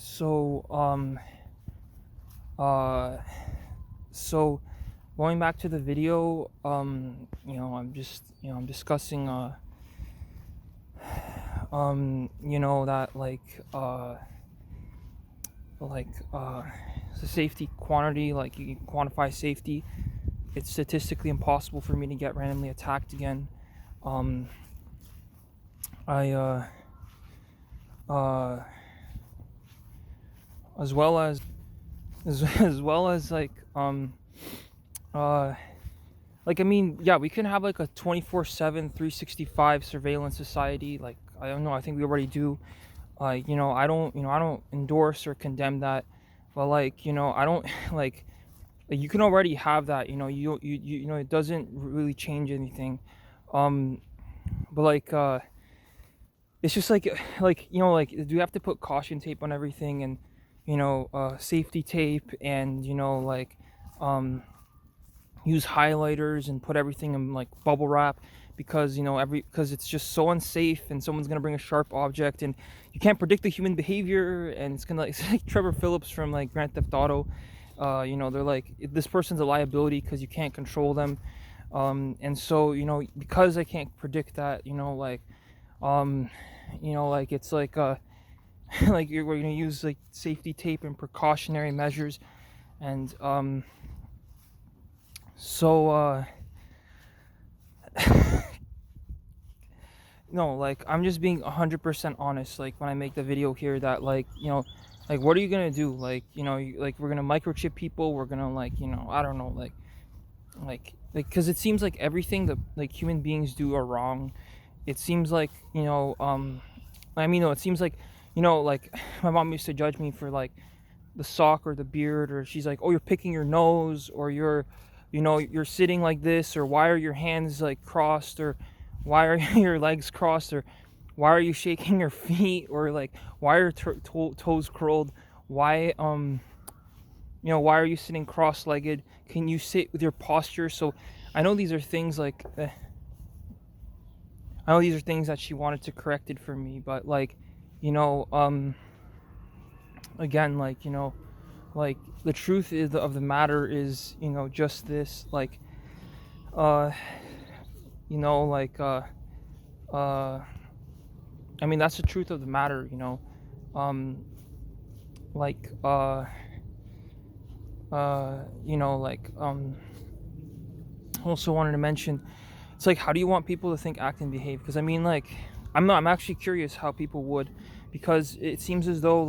So, uh, so going back to the video, I'm discussing, that like, the safety quantity, like you can quantify safety. It's statistically impossible for me to get randomly attacked again. Um, I, uh, as well as, as well as uh, I mean, yeah, we can have like a 24/7, 365 surveillance society. Like, I don't know, I think we already do. I don't endorse or condemn that, but I don't like you can already have that. It doesn't really change anything. Um, but it's just do you have to put caution tape on everything and safety tape and um use highlighters and put everything in like bubble wrap because because it's just so unsafe and someone's gonna bring a sharp object and you can't predict the human behavior and it's like Trevor Phillips from like Grand Theft Auto. They're like, this person's a liability because you can't control them. And so because I can't predict that, um it's like we're gonna use like safety tape and precautionary measures. And so no, like I'm just being 100% honest. Like when I make the video here, that like what are you gonna do? Like we're gonna microchip people. We're gonna I don't know, because it seems like everything that like human beings do are wrong. It seems like I mean, no, it seems like like my mom used to judge me for like the sock or the beard, or she's like, oh, you're picking your nose, or you're sitting like this, or why are your hands like crossed, or why are your legs crossed, or why are you shaking your feet, or like why are toes curled, why why are you sitting cross-legged, can you sit with your posture. So I know these are things I know these are things that she wanted to correct it for me, but you know again, like the truth is of the matter is just this, uh you know like uh I mean, that's the truth of the matter. um like also wanted to mention, it's like, how do you want people to think, act, and behave? Because I mean, I'm actually curious how people would, because it seems as though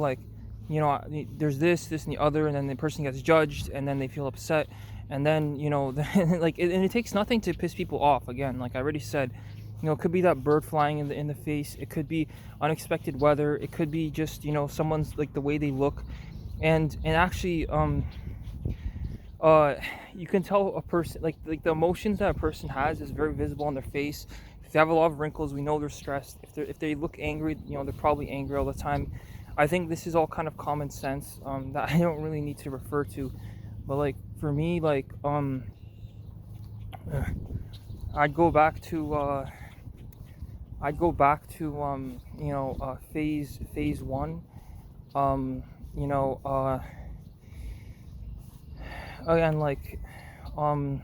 there's this and the other, and then the person gets judged, and then they feel upset, and then and it takes nothing to piss people off. Again, like I already said, it could be that bird flying in the face. It could be unexpected weather. It could be just someone's like the way they look, and actually uh you can tell a person, like the emotions that a person has is very visible on their face. If they have a lot of wrinkles, we know they're stressed. If they look angry, they're probably angry all the time. I think this is all kind of common sense, that I don't really need to refer to. But like for me, i'd go back to uh I'd go back to phase one. um you know Again, um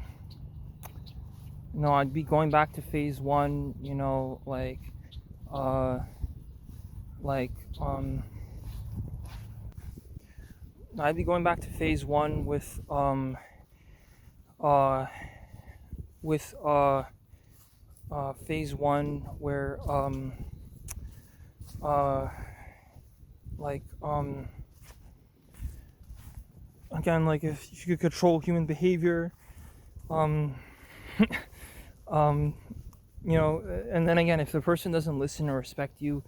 no, I'd be going back to phase one. Uh, like, I'd be going back to phase one uh, with, phase one where, uh, like, again, like if you could control human behavior, um, um, and then again, if the person doesn't listen or respect you,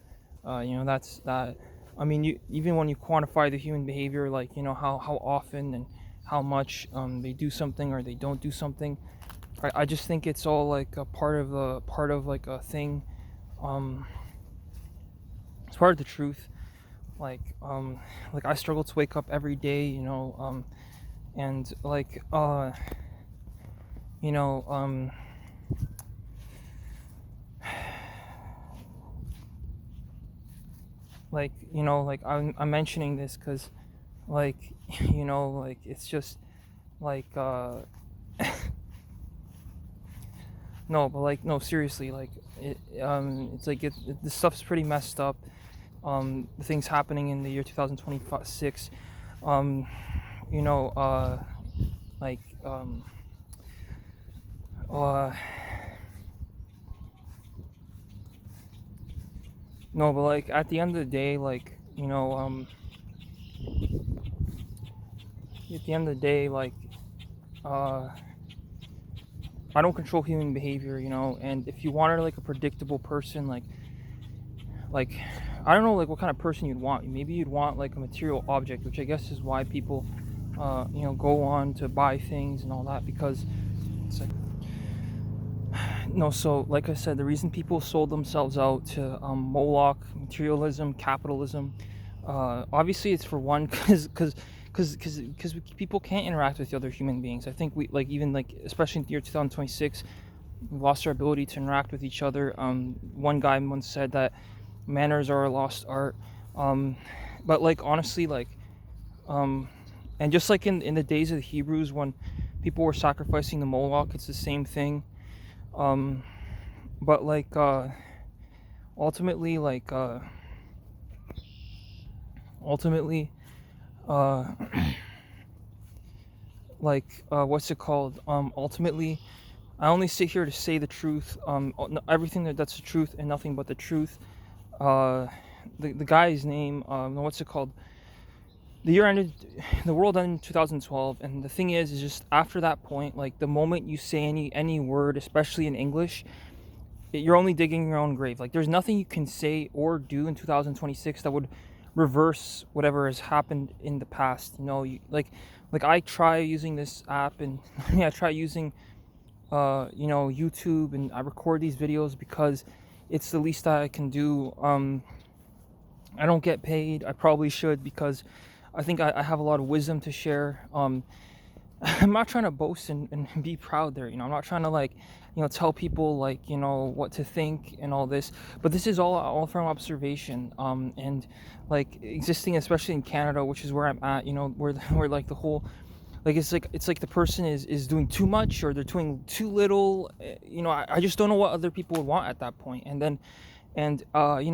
that's that. I mean, even when you quantify the human behavior, like how often and how much they do something or they don't do something. I just think it's all like a part of like a thing. Um, it's part of the truth. Like I struggle to wake up every day, and you know, um, like, like I'm mentioning this because, like, like it's just like no, but like, no, seriously, like it's like this stuff's pretty messed up. The things happening in the year 2026, um, you know, like uh, no, but like at the end of the day, like, at the end of the day, like, uh, I don't control human behavior, and if you wanted like a predictable person, like I don't know, like what kind of person you'd want. Maybe you'd want like a material object, which I guess is why people, go on to buy things and all that, because it's like, no. So like I said, the reason people sold themselves out to Moloch, materialism, capitalism, obviously it's for one, because people can't interact with other human beings. I think we, like, even like, especially in the year 2026, we've lost our ability to interact with each other. One guy once said that manners are a lost art. But like, honestly, like, and just like in the days of the Hebrews, when people were sacrificing the Moloch, it's the same thing. But like, ultimately, like, ultimately, uh, what's it called? Ultimately, I only sit here to say the truth. Everything that's the truth and nothing but the truth. The guy's name, what's it called? The year ended, the world ended in 2012, and the thing is just after that point, like the moment you say any word, especially in English, you're only digging your own grave. Like there's nothing you can say or do in 2026 that would reverse whatever has happened in the past. Like I try using this app, and I try using YouTube, and I record these videos because it's the least that I can do. I don't get paid. I probably should, because I think I have a lot of wisdom to share. I'm not trying to boast and be proud there. I'm not trying to, like, tell people, like, what to think and all this. But this is all from observation. And like existing, especially in Canada, which is where I'm at. Where like the whole, like, it's like the person is doing too much, or they're doing too little. I just don't know what other people would want at that point. And then, and I'm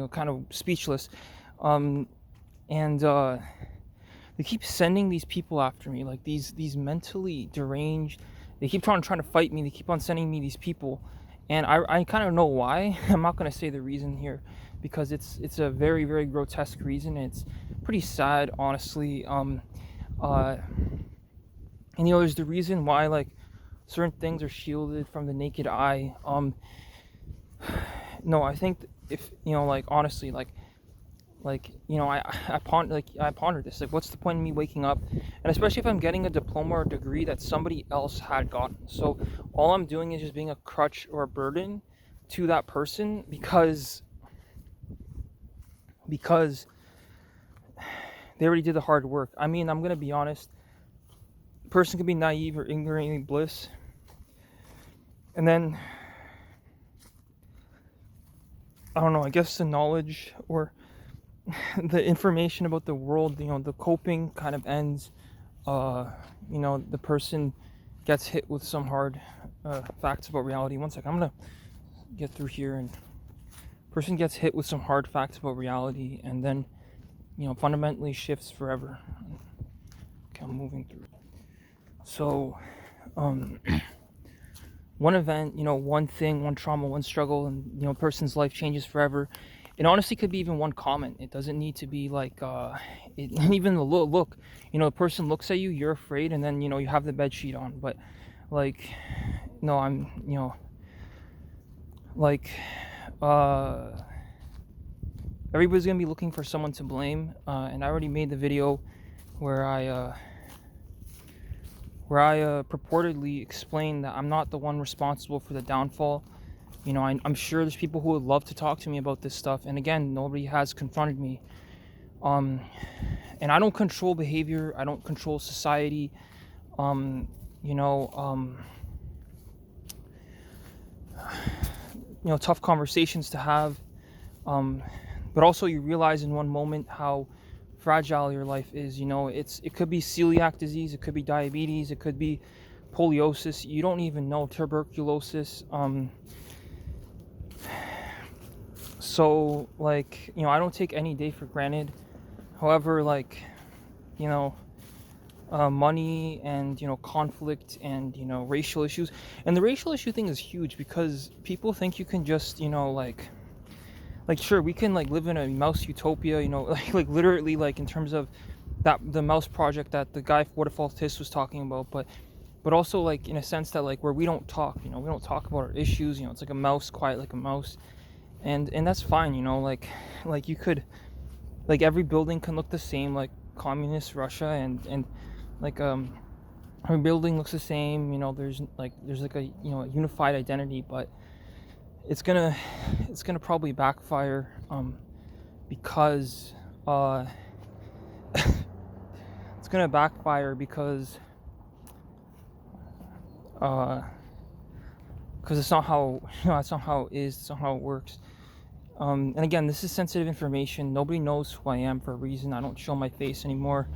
kind of speechless. Um, and They keep sending these people after me, like these mentally deranged. They keep trying to fight me. They keep on sending me these people, and I kind of know why. I'm not gonna say the reason here, because it's a very, very grotesque reason. And it's pretty sad, honestly. Uh, and there's the reason why, like, certain things are shielded from the naked eye. No, I think if like, honestly, like, I ponder this, like, what's the point of me waking up, and especially if I'm getting a diploma or a degree that somebody else had gotten. So all I'm doing is just being a crutch or a burden to that person, because they already did the hard work. I mean, I'm gonna be honest, a person can be naive or ignorantly bliss, and then, I don't know, I guess the knowledge or the information about the world, the coping kind of ends. The person gets hit with some hard facts about reality. One second, I'm gonna get through here. And person gets hit with some hard facts about reality, and then fundamentally shifts forever. Okay, I'm moving through. So, one event, one thing, one trauma, one struggle, and a person's life changes forever. It honestly could be even one comment. It doesn't need to be like even the look. The person looks at you, you're afraid, and then you have the bed sheet on. But like, no, I'm like, everybody's gonna be looking for someone to blame. And I already made the video where I purportedly explained that I'm not the one responsible for the downfall. I'm sure there's people who would love to talk to me about this stuff, and again, nobody has confronted me. And I don't control behavior. I don't control society. Tough conversations to have. um, but also you realize in one moment how fragile your life is. It could be celiac disease, it could be diabetes, it could be poliosis. You don't even know, tuberculosis. So like, I don't take any day for granted. However, like, you know, money and conflict and racial issues, and the racial issue thing is huge because people think you can just like sure, we can like live in a mouse utopia, like literally, like in terms of that the mouse project that the guy Waterfall Tis was talking about, but also like in a sense that like where we don't talk, we don't talk about our issues. It's like a mouse, quiet like a mouse, and that's fine. Like you could, like every building can look the same, like communist Russia, and like every building looks the same. There's like a a unified identity, but it's gonna probably backfire, because it's gonna backfire because uh it's not how that's not how it is. It's not how it works. And again, this is sensitive information. Nobody knows who I am for a reason. I don't show my face anymore.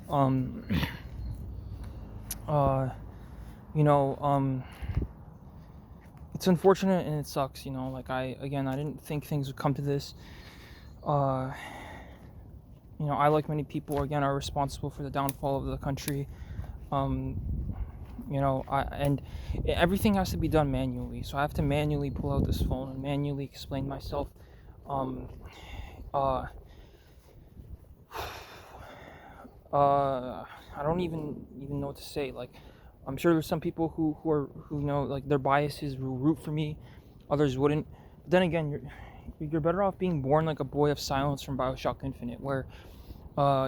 um uh you know it's unfortunate and it sucks. Like I didn't think things would come to this. uh I, like many people, again, are responsible for the downfall of the country. um and everything has to be done manually, so I have to manually pull out this phone and manually explain myself. um uh I don't even know what to say. Like, I'm sure there's some people who like their biases will root for me, others wouldn't. But then again, you're better off being born like a boy of silence from BioShock Infinite, where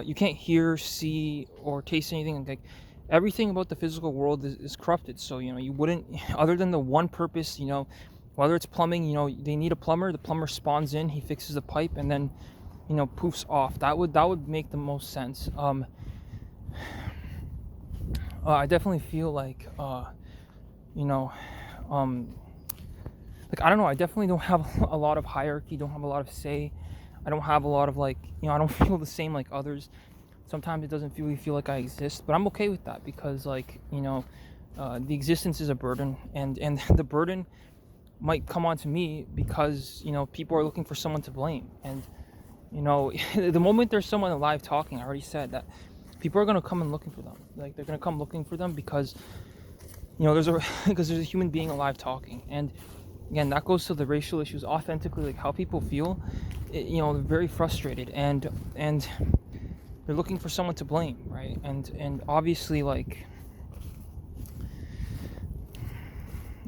you can't hear, see, or taste anything. Like everything about the physical world is corrupted. So you wouldn't, other than the one purpose, whether it's plumbing, they need a plumber. The plumber spawns in, he fixes the pipe, and then poofs off. That would make the most sense. I definitely feel like you know um like, I don't know, I definitely don't have a lot of hierarchy, don't have a lot of say. I don't have a lot of, like, I don't feel the same like others. Sometimes it doesn't really feel like I exist, but I'm okay with that because, like, the existence is a burden, and the burden might come onto me because people are looking for someone to blame. And the moment there's someone alive talking, I already said that people are going to come and looking for them. Like, they're going to come looking for them because there's a because there's a human being alive talking. And again, that goes to the racial issues authentically, like how people feel. They're very frustrated, and they're looking for someone to blame, right? And obviously, like,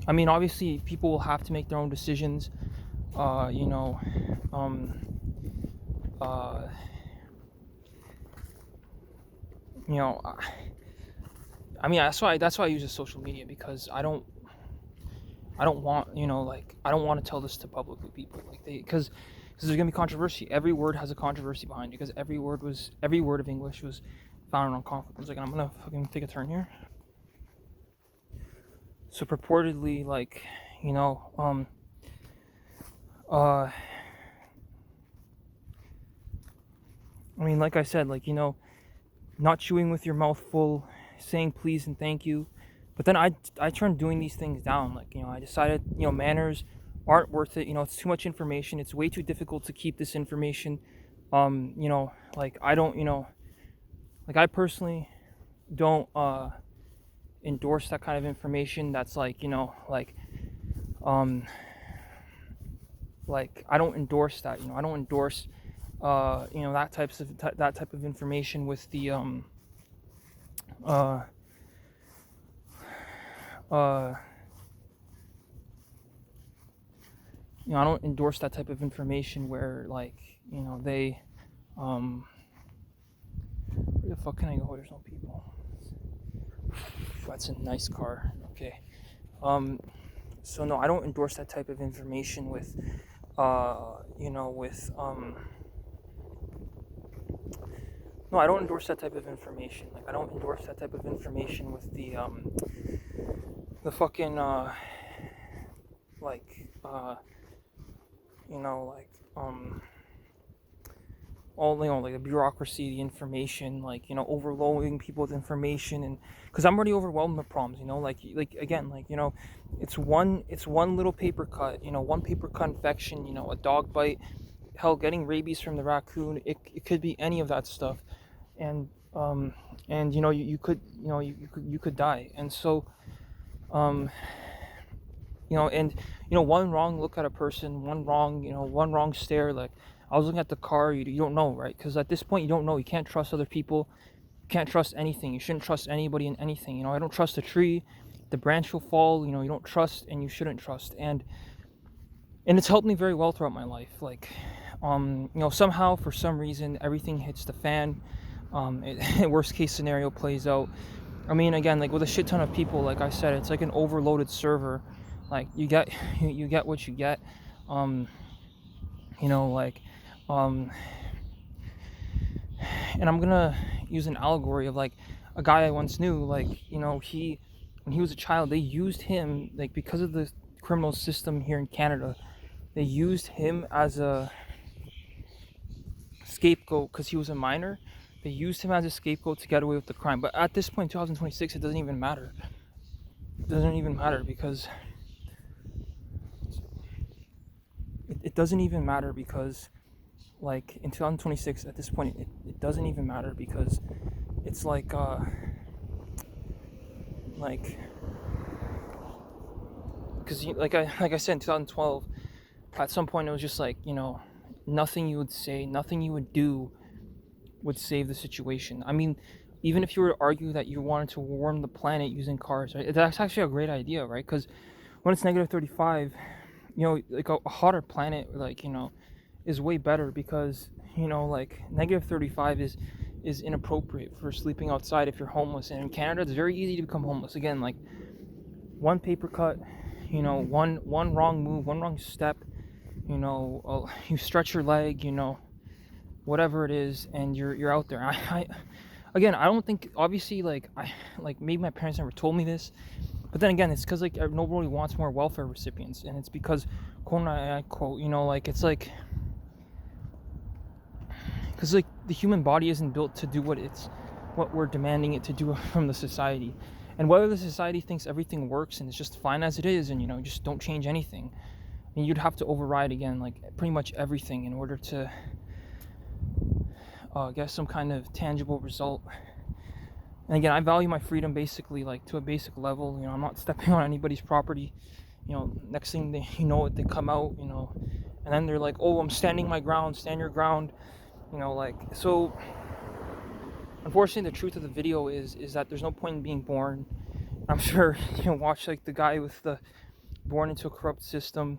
I mean, obviously people will have to make their own decisions. You know um uh you know I mean, that's why I use the social media, because I don't want, like, I don't want to tell this to publicly people, like, because there's gonna be controversy. Every word has a controversy behind it, because every word of English was founded on conflict. One second, I'm gonna fucking take a turn here. So purportedly, like, you know, I mean, like I said, like, not chewing with your mouth full, saying please and thank you. But then I turned doing these things down. Like, I decided, manners aren't worth it. It's too much information. It's way too difficult to keep this information. Like, I don't, like, I personally don't endorse that kind of information. That's like, um, like, I don't endorse that. I don't endorse, that type of information with the uh, uh, I don't endorse that type of information where, like, they, where the fuck can I go? There's no people. That's a nice car. Okay. So no, I don't endorse that type of information with, no, I don't endorse that type of information. Like, I don't endorse that type of information with the fucking, like, like, all, like the bureaucracy, the information, like, overloading people with information. And because I'm already overwhelmed with problems, like again, like, it's one little paper cut, one paper cut infection, a dog bite, hell, getting rabies from the raccoon. It could be any of that stuff. And you could, you could die. And so, um and one wrong look at a person, one wrong stare, like I was looking at the car, you don't know, right? Because at this point you don't know. You can't trust other people, you can't trust anything, you shouldn't trust anybody in anything. I don't trust a tree, the branch will fall. You don't trust, and you shouldn't trust. And it's helped me very well throughout my life. Like, somehow, for some reason, everything hits the fan. Worst case scenario plays out. I mean, again, like with a shit ton of people, like I said, it's like an overloaded server. Like you get you get what you get. um like, um and I'm gonna use an allegory of like a guy I once knew. Like, he when he was a child, they used him, like, because of the criminal system here in Canada, they used him as a scapegoat because he was a minor. They used him as a scapegoat to get away with the crime. But at this point, 2026, it doesn't even matter. It doesn't even matter because it doesn't even matter because, like, in 2026, at this point, it doesn't even matter because it's like because like I said, in 2012, at some point it was just like, nothing you would say, nothing you would do would save the situation. I mean, even if you were to argue that you wanted to warm the planet using cars, right? That's actually a great idea, right? Because when it's negative 35, like a hotter planet, like, is way better because, like, negative 35 is inappropriate for sleeping outside if you're homeless. And in Canada, it's very easy to become homeless. Again, like, one paper cut, one wrong move, one wrong step, you stretch your leg, whatever it is, and you're out there. Again, I don't think, obviously, like maybe my parents never told me this, but then again, it's because, like, nobody wants more welfare recipients, and it's because, quote, I quote, like, it's like, because, like, the human body isn't built to do what we're demanding it to do from the society. And whether the society thinks everything works and it's just fine as it is, and just don't change anything, and you'd have to override, again, like, pretty much everything in order to get some kind of tangible result. And again, I value my freedom basically, like, to a basic level. I'm not stepping on anybody's property. Next thing they come out, and then they're like, oh, I'm standing my ground, stand your ground. Like, so unfortunately, the truth of the video is that there's no point in being born. I'm sure watch, like, the guy with the born into a corrupt system.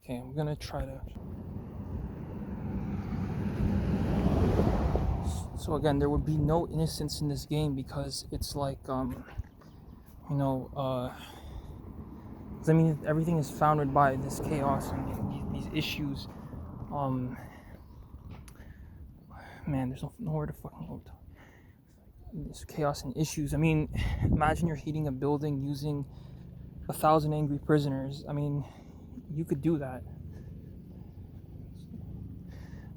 Okay, I'm gonna try to. So again, there would be no innocence in this game because it's like, I mean, everything is founded by this chaos and these issues. Man, there's nowhere to fucking go. This chaos and issues. I mean, imagine you're heating a building using 1,000 angry prisoners. I mean, you could do that.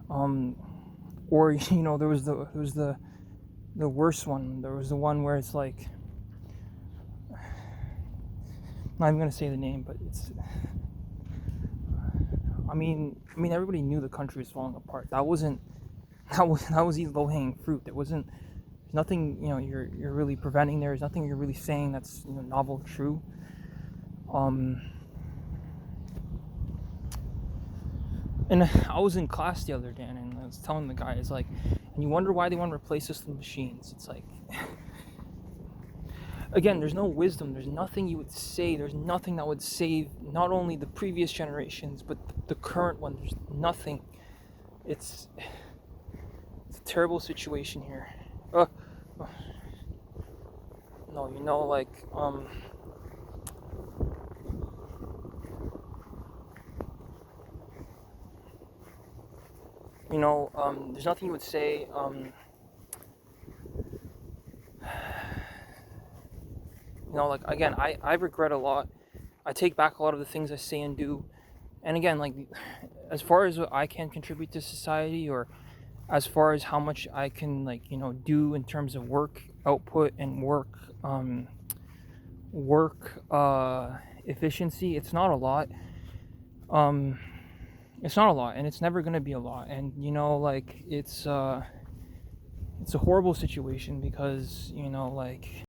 Or there was the worst one. There was the one where it's like, I'm not even gonna say the name, but it's. I mean, everybody knew the country was falling apart. That was easy low-hanging fruit. There wasn't. There's nothing you're really preventing. There's nothing you're really saying that's novel, true. And I was in class the other day, and I was telling the guy, it's like, and you wonder why they want to replace us with machines. It's like, again, there's no wisdom. There's nothing you would say. There's nothing that would save not only the previous generations, but the current one. There's nothing. It's a terrible situation here. No, like, there's nothing you would say. Like, again, I regret a lot I take back a lot of the things I say and do. And again, like, as far as what I can contribute to society, or as far as how much I can, like, do in terms of work output and work efficiency, it's not a lot. um it's not a lot, and it's never going to be a lot. And like, it's a horrible situation, because like,